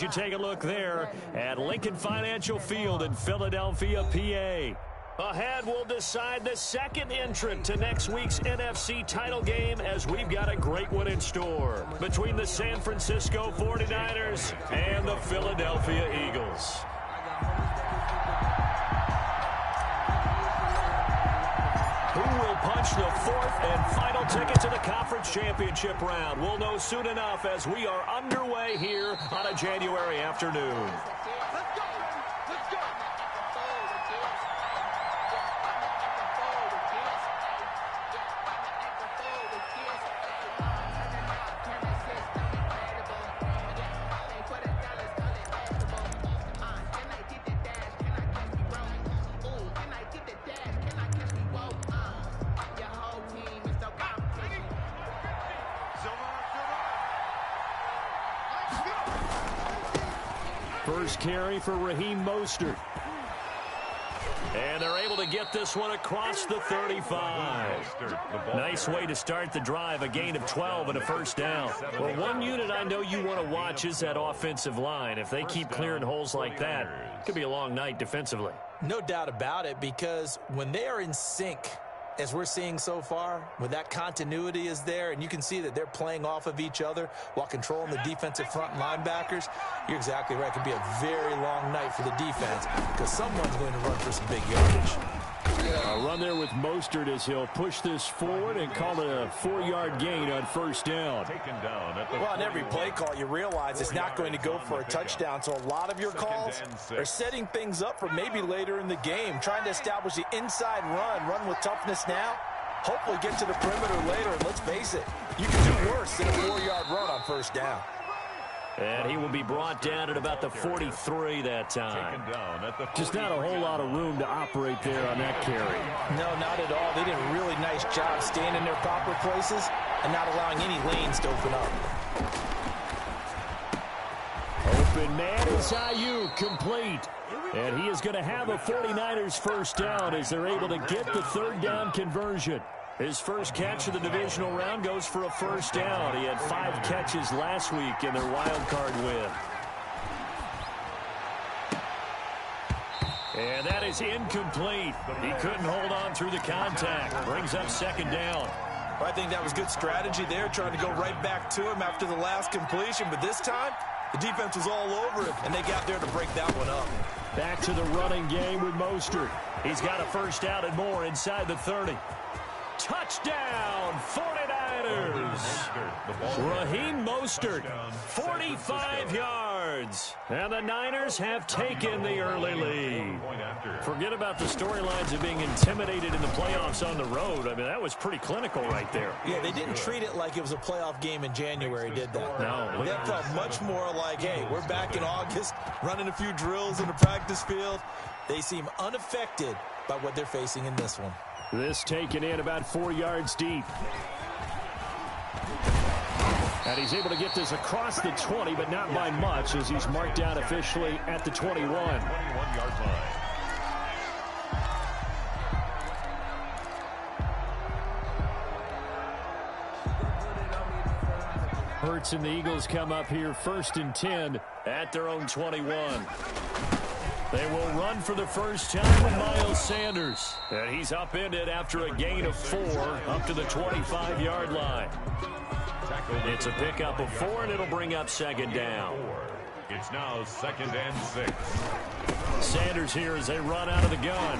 You take a look there at Lincoln Financial Field in Philadelphia, PA. Ahead, we'll decide the second entrant to next week's NFC title game as we've got a great one in store between the San Francisco 49ers and the Philadelphia Eagles. Who will punch the fourth and final ticket to the conference championship round? We'll know soon enough as we are underway here on a January afternoon. First carry for Raheem Mostert. And they're able to get this one across the 35. Nice way to start the drive, a gain of 12 and a first down. Well, one unit I know you want to watch is that offensive line. If they keep clearing holes like that, it could be a long night defensively. No doubt about it, because when they are in sync, as we're seeing so far, when that continuity is there, and you can see that they're playing off of each other while controlling the defensive front linebackers, you're exactly right. It could be a very long night for the defense because someone's going to run for some big yardage. A run there with Mostert as he'll push this forward and call it a 4-yard gain on first down. Well, on every play call, you realize it's not going to go for a touchdown, so a lot of your calls are setting things up for maybe later in the game, trying to establish the inside run with toughness now, hopefully get to the perimeter later, and let's face it, you can do worse than a 4-yard run on first down. And he will be brought down at about the 43 that time. Just not a whole lot of room to operate there on that carry. No, not at all. They did a really nice job staying in their proper places and not allowing any lanes to open up. Open man is Ayuk, complete. And he is going to have a 49ers first down as they're able to get the third down conversion. His first catch of the divisional round goes for a first down. He had 5 catches last week in their wild card win. And that is incomplete. He couldn't hold on through the contact. Brings up second down. Well, I think that was good strategy there, trying to go right back to him after the last completion. But this time, the defense was all over him, and they got there to break that one up. Back to the running game with Mostert. He's got a first down and more inside the 30. Touchdown, 49ers. Raheem Mostert, 45 yards. And the Niners have taken the early lead. Forget about the storylines of being intimidated in the playoffs on the road. I mean, that was pretty clinical right there. Yeah, they didn't treat it like it was a playoff game in January, did they? No. That felt much more like, hey, we're back in August, running a few drills in the practice field. They seem unaffected by what they're facing in this one. This taken in about 4 yards deep. And he's able to get this across the 20, but not by much as he's marked down officially at the 21. 21-yard line. Hurts and the Eagles come up here first and 10 at their own 21. They will run for the first time with Miles Sanders. And he's upended after a gain of 4 up to the 25-yard line. It's a pickup of 4, and it'll bring up second down. It's now 2nd and 6. Sanders here as they run out of the gun.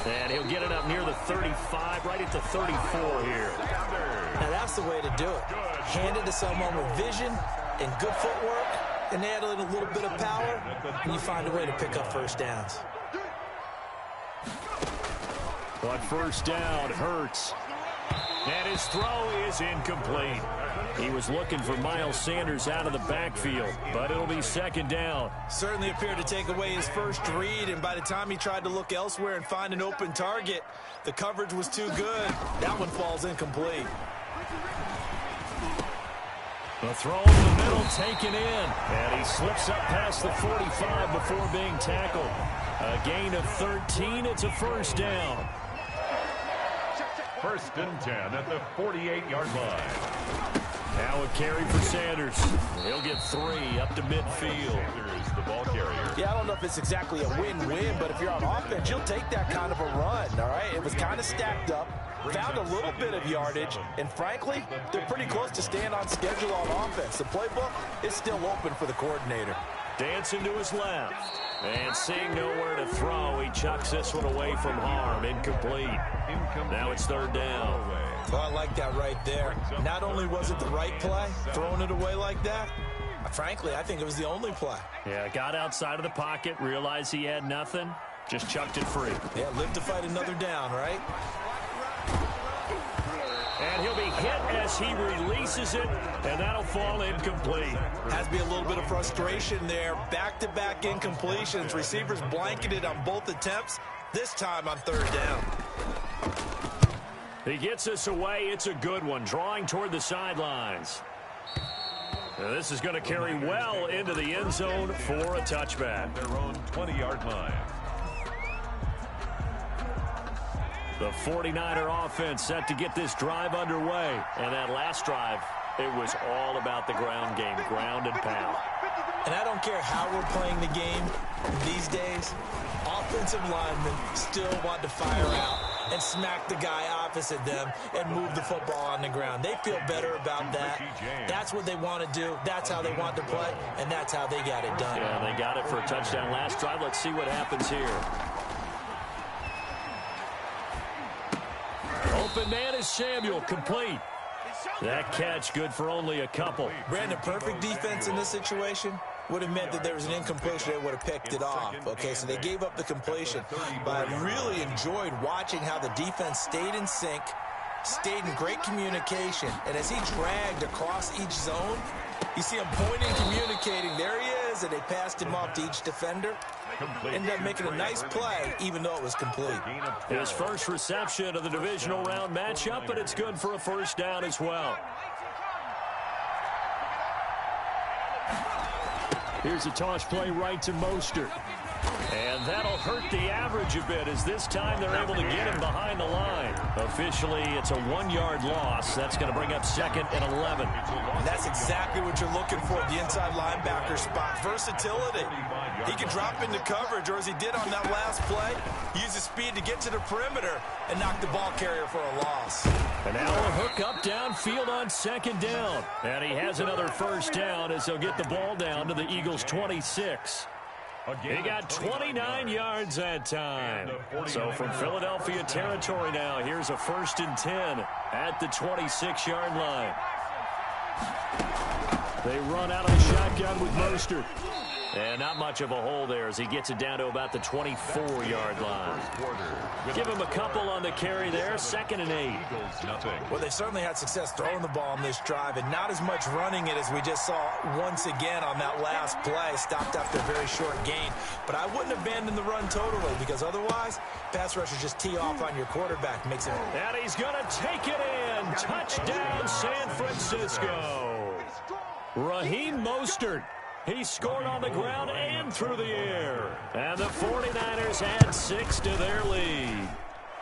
And he'll get it up near the 35, right at the 34 here. Now that's the way to do it. Hand it to someone with vision and good footwork, and add in a little bit of power, and you find a way to pick up first downs. But first down, Hurts. And his throw is incomplete. He was looking for Miles Sanders out of the backfield, but it'll be second down. Certainly appeared to take away his first read, and by the time he tried to look elsewhere and find an open target, the coverage was too good. That one falls incomplete. The throw in the middle taken in, and he slips up past the 45 before being tackled. A gain of 13, it's a first down. 1st and 10 at the 48-yard line. Now a carry for Sanders. He'll get 3 up to midfield. Here's the ball carrier. Yeah, I don't know if it's exactly a win-win, but if you're on offense, you'll take that kind of a run, all right? It was kind of stacked up, found a little bit of yardage, and frankly, they're pretty close to staying on schedule on offense. The playbook is still open for the coordinator. Dancing to his left. And seeing nowhere to throw, he chucks this one away from harm. Incomplete. Now it's 3rd down. Well, I like that right there. Not only was it the right play, throwing it away like that, frankly, I think it was the only play. Yeah, got outside of the pocket, realized he had nothing, just chucked it free. Yeah, live to fight another down, right? And he'll be hit as he releases it, and that'll fall incomplete. Has to be a little bit of frustration there. Back-to-back incompletions. Receivers blanketed on both attempts, this time on 3rd down. He gets us away. It's a good one, drawing toward the sidelines. Now this is going to carry well into the end zone for a touchback. Their own 20-yard line. The 49er offense set to get this drive underway. And that last drive, it was all about the ground game, ground and pound. And I don't care how we're playing the game these days, offensive linemen still want to fire out and smack the guy opposite them and move the football on the ground. They feel better about that. That's what they want to do. That's how they want to play, and that's how they got it done. Yeah, they got it for a touchdown last drive. Let's see what happens here. Open man is Samuel, complete. That catch good for only a couple. Brandon, perfect defense in this situation would have meant that there was an incompletion. They would have picked it off. Okay, so they gave up the completion. But I really enjoyed watching how the defense stayed in sync, stayed in great communication. And as he dragged across each zone, you see him pointing, communicating. There he is, and they passed him off to each defender. Ended up making a nice play, even though it was complete. His first reception of the divisional round matchup, but it's good for a 1st down as well. Here's a toss play right to Mostert. And that'll hurt the average a bit, as this time they're able to get him behind the line. Officially, it's a 1-yard loss. That's going to bring up 2nd and 11. And that's exactly what you're looking for at the inside linebacker spot. Versatility. He can drop into coverage, or as he did on that last play, use his speed to get to the perimeter and knock the ball carrier for a loss. And now a hook up downfield on 2nd down. And he has another 1st down as he'll get the ball down to the Eagles' 26. He got 29 yards that time. So from Philadelphia territory now, here's a 1st and 10 at the 26-yard line. They run out of the shotgun with Mostert. And not much of a hole there as he gets it down to about the 24-yard line. Give him a couple on the carry there. 2nd and 8. Well, they certainly had success throwing the ball on this drive, and not as much running it as we just saw once again on that last play. Stopped after a very short gain. But I wouldn't abandon the run totally, because otherwise, pass rushers just tee off on your quarterback. Makes it. And he's going to take it in. Touchdown, San Francisco. Raheem Mostert. He scored on the ground and through the air. And the 49ers add 6 to their lead.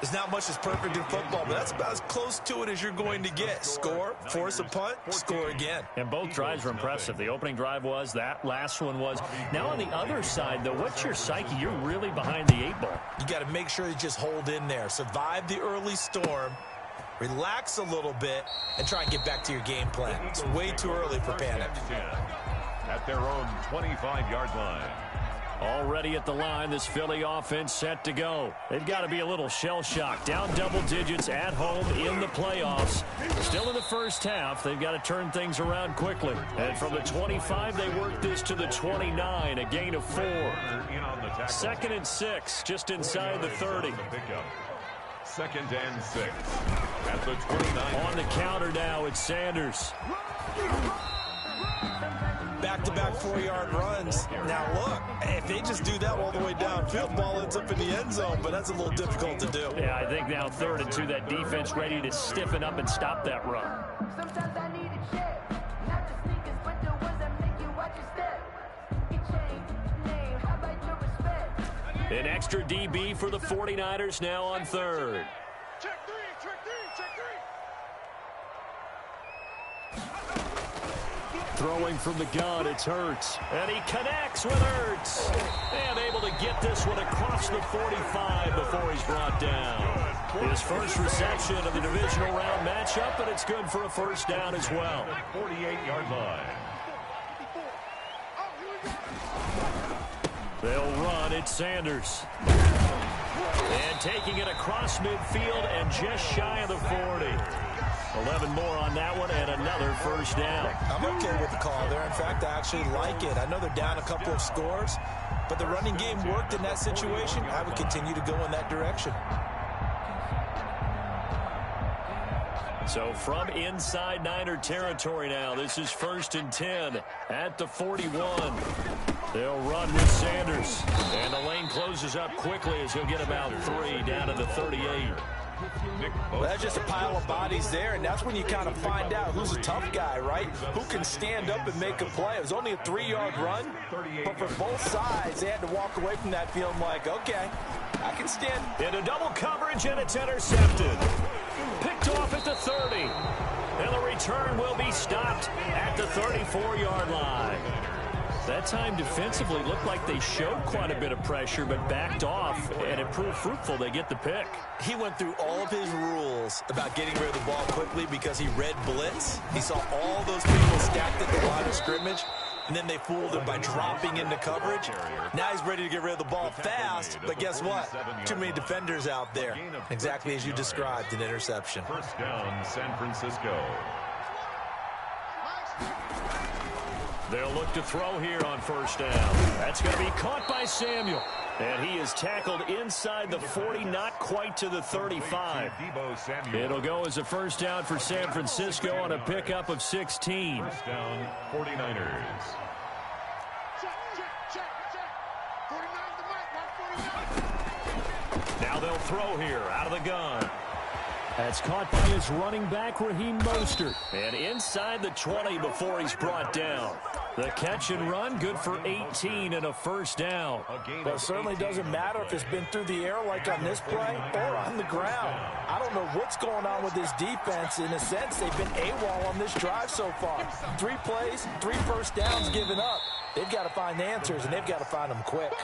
There's not much that's perfect in football, but that's about as close to it as you're going to get. Score, force a punt, score again. And both drives were impressive. The opening drive was, that last one was. Now on the other side, though, what's your psyche? You're really behind the 8 ball. You got to make sure you just hold in there. Survive the early storm. Relax a little bit and try and get back to your game plan. It's way too early for panic. At their own 25-yard line. Already at the line, this Philly offense set to go. They've got to be a little shell-shocked. Down double digits at home in the playoffs. Still in the first half, they've got to turn things around quickly. And from the 25, they work this to the 29, a gain of 4. 2nd and 6, just inside the 30. 2nd and 6. At the 29. On the counter now, it's Sanders. Back-to-back 4-yard runs. Now, look, if they just do that all the way downfield, ball ends up in the end zone, but that's a little difficult to do. Yeah, I think now 3rd and 2, that defense ready to stiffen up and stop that run. Sometimes I need a check, not the sneakers, but the ones that make you watch your step. Get changed, name, how about your respect? An extra DB for the 49ers now on 3rd. Check three, check three, check three. Throwing from the gun, it's Hurts. And he connects with Hurts. And able to get this one across the 45 before he's brought down. His first reception of the divisional round matchup, but it's good for a first down as well. 48-yard line. They'll run. It's Sanders. And taking it across midfield and just shy of the 40. 11 more on that one and another first down. I'm okay with the call there. In fact, I actually like it. I know they're down a couple of scores, but the running game worked in that situation. I would continue to go in that direction. So from inside Niner territory now, this is 1st and 10 at the 41. They'll run with Sanders. And the lane closes up quickly as he'll get about 3 down to the 38. Well, that's just a pile of bodies there, and that's when you kind of find out who's a tough guy, right? Who can stand up and make a play. It was only a 3-yard run, but for both sides, they had to walk away from that feeling like, okay, I can stand. Into double coverage, and it's intercepted. Picked off at the 30. And the return will be stopped at the 34-yard line. That time defensively looked like they showed quite a bit of pressure but backed off, and it proved fruitful. They get the pick. He went through all of his rules about getting rid of the ball quickly because he read blitz. He saw all those people stacked at the line of scrimmage, and then they fooled him by dropping into coverage. Now he's ready to get rid of the ball fast, but guess what? Too many defenders out there. Exactly as you described, an interception. First down, San Francisco. They'll look to throw here on first down. That's going to be caught by Samuel. And he is tackled inside the 40, not quite to the 35. It'll go as a first down for San Francisco on a pickup of 16. First down, 49ers. Now they'll throw here out of the gun. That's caught by his running back, Raheem Mostert. And inside the 20 before he's brought down. The catch and run, good for 18 and a first down. But it certainly doesn't matter if it's been through the air like on this play or on the ground. I don't know what's going on with this defense. In a sense, they've been AWOL on this drive so far. 3 plays, 3 first downs given up. They've got to find answers, and they've got to find them quick.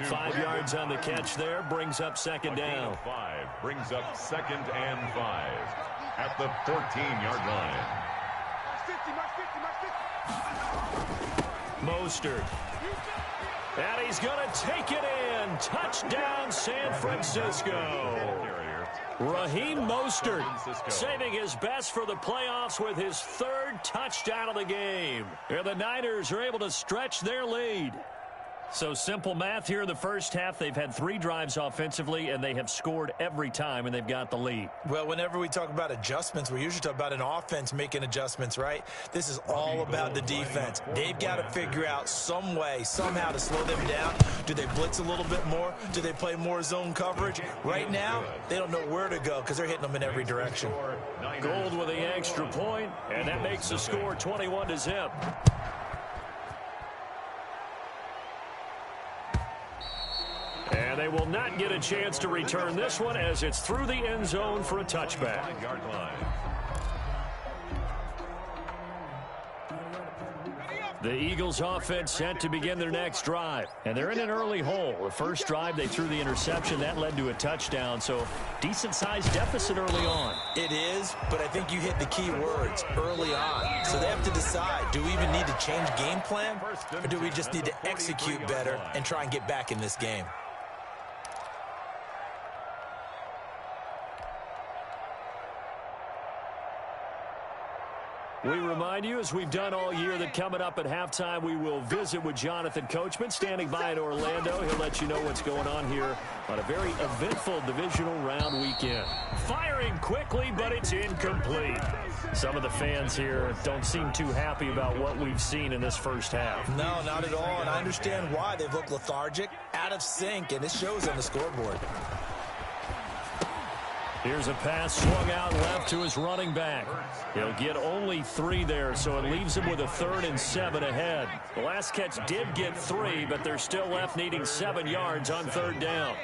5 yards on the catch there, brings up second down. 5 brings up 2nd and 5 at the 14-yard line. Mostert. And he's going to take it in. Touchdown, San Francisco. Raheem Mostert saving his best for the playoffs with his 3rd touchdown of the game. And the Niners are able to stretch their lead. So simple math here in the first half. They've had 3 drives offensively, and they have scored every time, and they've got the lead. Well, whenever we talk about adjustments, we usually talk about an offense making adjustments, right? This is all about the defense. They've got to figure out some way, somehow to slow them down. Do they blitz a little bit more? Do they play more zone coverage? Right now, they don't know where to go because they're hitting them in every direction. Gold with the extra point, and that makes the score 21-0. And they will not get a chance to return this one as it's through the end zone for a touchback. The Eagles offense set to begin their next drive. And they're in an early hole. The first drive, they threw the interception. That led to a touchdown. So decent-sized deficit early on. It is, but I think you hit the key words early on. So they have to decide, do we even need to change game plan? Or do we just need to execute better and try and get back in this game? We remind you, as we've done all year, that coming up at halftime, we will visit with Jonathan Coachman, standing by in Orlando. He'll let you know what's going on here on a very eventful divisional round weekend. Firing quickly, but it's incomplete. Some of the fans here don't seem too happy about what we've seen in this first half. No, not at all, and I understand why. They've looked lethargic, out of sync, and it shows on the scoreboard. Here's a pass swung out left to his running back. He'll get only 3 there, so it leaves him with a 3rd and 7 ahead. The last catch did get 3, but they're still left needing 7 yards on 3rd down.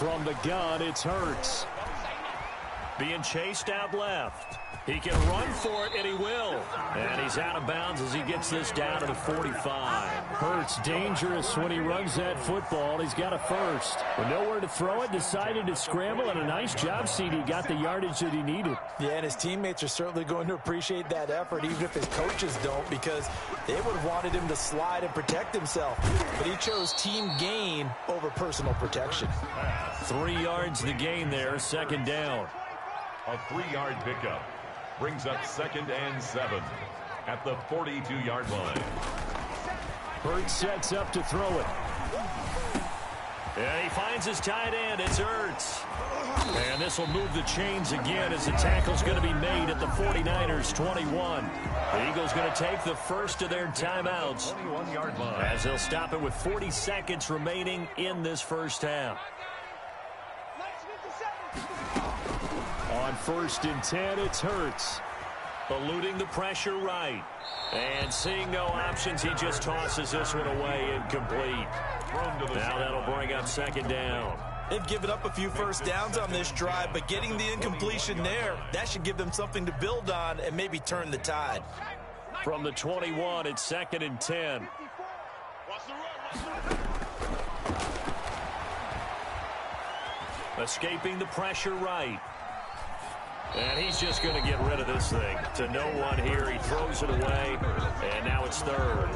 From the gun, it's Hurts. Being chased out left. He can run for it, and he will. And he's out of bounds as he gets this down to the 45. Hurts dangerous when he runs that football. He's got a first. With nowhere to throw it, decided to scramble, and a nice job, CD. Got the yardage that he needed. Yeah, and his teammates are certainly going to appreciate that effort, even if his coaches don't, because they would have wanted him to slide and protect himself. But he chose team gain over personal protection. 3 yards to gain there, second down. A 3-yard pickup brings up 2nd and 7 at the 42-yard line. Hurts sets up to throw it. And he finds his tight end. It's Hurts. And this will move the chains again as the tackle's going to be made at the 49ers 21. The Eagles going to take the first of their timeouts 21-yard line as they'll stop it with 40 seconds remaining in this first half. On 1st and 10, it's Hurts. Eluding the pressure right. And seeing no options, he just tosses this one away incomplete. Now that'll bring up 2nd down. They've given up a few first downs on this drive, but getting the incompletion there, that should give them something to build on and maybe turn the tide. From the 21, it's 2nd and 10. Escaping the pressure right. And he's just going to get rid of this thing. To no one here. He throws it away. And now it's 3rd.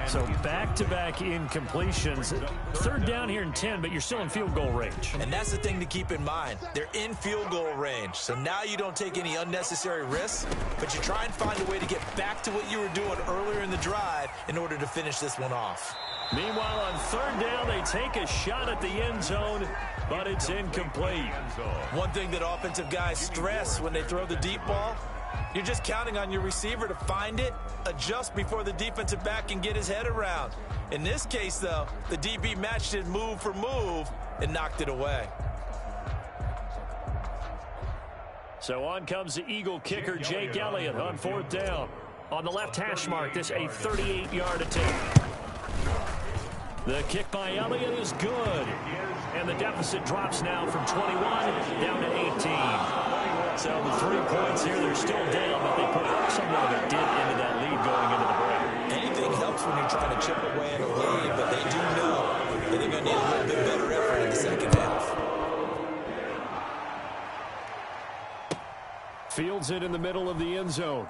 So back-to-back incompletions. 3rd down here in 10, but you're still in field goal range. And that's the thing to keep in mind. They're in field goal range. So now you don't take any unnecessary risks, but you try and find a way to get back to what you were doing earlier in the drive in order to finish this one off. Meanwhile, on 3rd down, they take a shot at the end zone, but it's incomplete. One thing that offensive guys stress when they throw the deep ball, you're just counting on your receiver to find it, adjust before the defensive back can get his head around. In this case, though, the DB matched it move for move and knocked it away. So on comes the Eagle kicker, Jake Elliott, on 4th down. On the left hash mark, this a 38-yard attempt. The kick by Elliott is good. And the deficit drops now from 21 down to 18. So the 3 points here, they're still down, but they put somewhat of a dent into that lead going into the break. Anything helps when you're trying to chip away at a lead, but they do know that they're going to need a little bit better effort in the second half. Fields it in the middle of the end zone.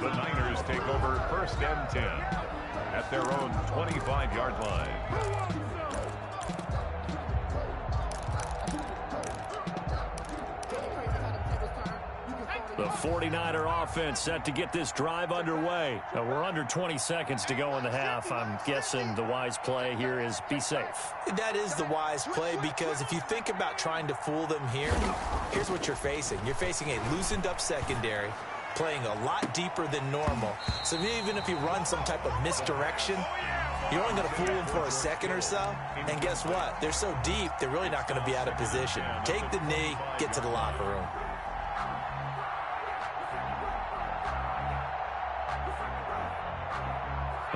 The Niners take over 1st and 10 at their own 25-yard line. The 49er offense set to get this drive underway. We're under 20 seconds to go in the half. I'm guessing the wise play here is be safe. That is the wise play, because if you think about trying to fool them here, here's what you're facing. You're facing a loosened up secondary, playing a lot deeper than normal. So even if you run some type of misdirection, you're only going to fool them for a second or so. And guess what? They're so deep, they're really not going to be out of position. Take the knee, get to the locker room.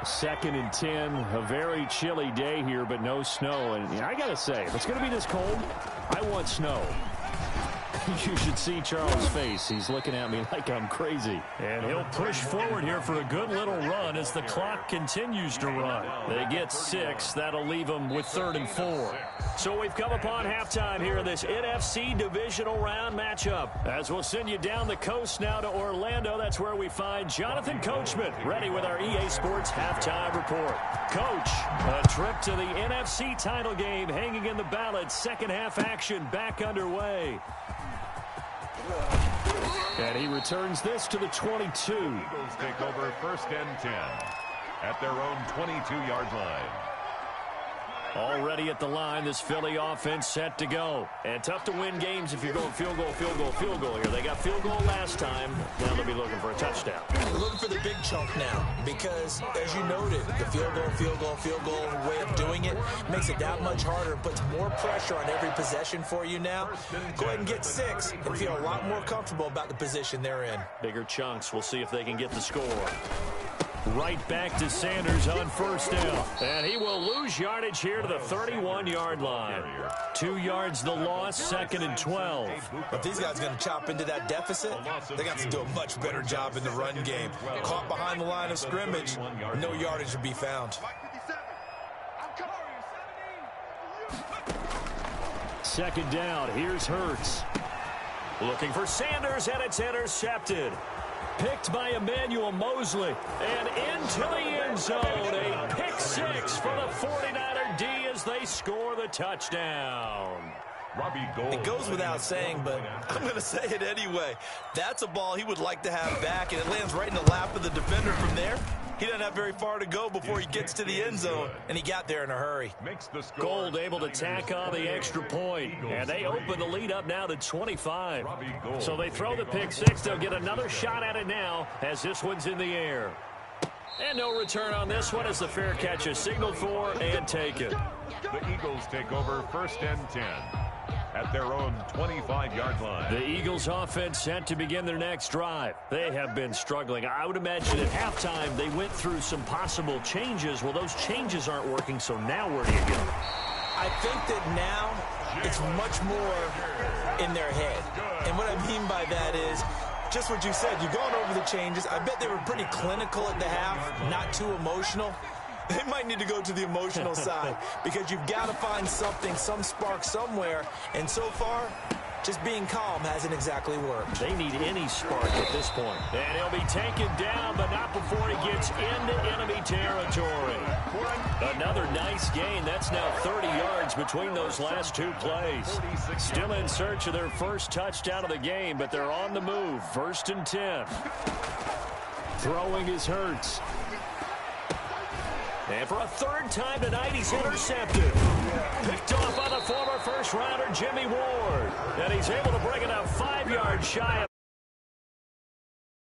Second and 10, a very chilly day here, but no snow. And I got to say, if it's going to be this cold, I want snow. You should see Charles' face. He's looking at me like I'm crazy. And he'll push forward here for a good little run as the clock continues to run. They get 6. That'll leave them with 3rd and 4. So we've come upon halftime here in this NFC divisional round matchup. As we'll send you down the coast now to Orlando, that's where we find Jonathan Coachman ready with our EA Sports halftime report. Coach, a trip to the NFC title game hanging in the balance. Second half action back underway. And he returns this to the 22. Eagles take over 1st and 10 at their own 22-yard line. Already at the line, this Philly offense set to go. And tough to win games if you're going field goal, field goal, field goal here. They got field goal last time. Now they'll be looking for a touchdown. They're looking for the big chunk now because, as you noted, the field goal way of doing it makes it that much harder, puts more pressure on every possession for you now. Go ahead and get 6 and feel a lot more comfortable about the position they're in. Bigger chunks. We'll see if they can get the score. Right back to Sanders on first down. And he will lose yardage here to the 31-yard line. 2 yards the loss, 2nd and 12. If these guys are going to chop into that deficit, they got to do a much better job in the run game. Caught behind the line of scrimmage, no yardage to be found. 2nd down, here's Hurts. Looking for Sanders, and it's intercepted. Picked by Emmanuel Mosley, and into the end zone. A pick 6 for the 49er D as they score the touchdown. It goes without saying, but I'm going to say it anyway. That's a ball he would like to have back, and it lands right in the lap of the defender from there. He doesn't have very far to go before he gets to the end zone, and he got there in a hurry. Gold able to tack on the extra point, and they open the lead up now to 25. So they throw the pick 6. They'll get another shot at it now as this one's in the air. And no return on this one as the fair catch is signaled for and taken. The Eagles take over 1st and 10 at their own 25-yard line. The Eagles offense set to begin their next drive. They have been struggling. I would imagine at halftime they went through some possible changes. Well, those changes aren't working, so now where do you go? I think that now it's much more in their head. And what I mean by that is just what you said. You've gone over the changes. I bet they were pretty clinical at the half, not too emotional. They might need to go to the emotional side because you've got to find something, some spark somewhere. And so far, just being calm hasn't exactly worked. They need any spark at this point. And he'll be taken down, but not before he gets into enemy territory. Another nice gain. That's now 30 yards between those last 2 plays. Still in search of their first touchdown of the game, but they're on the move. 1st and 10. Throwing is Hurts. And for a 3rd time tonight, he's intercepted. Picked off by the former first-rounder, Jimmy Ward. And he's able to bring it up 5 yards shy of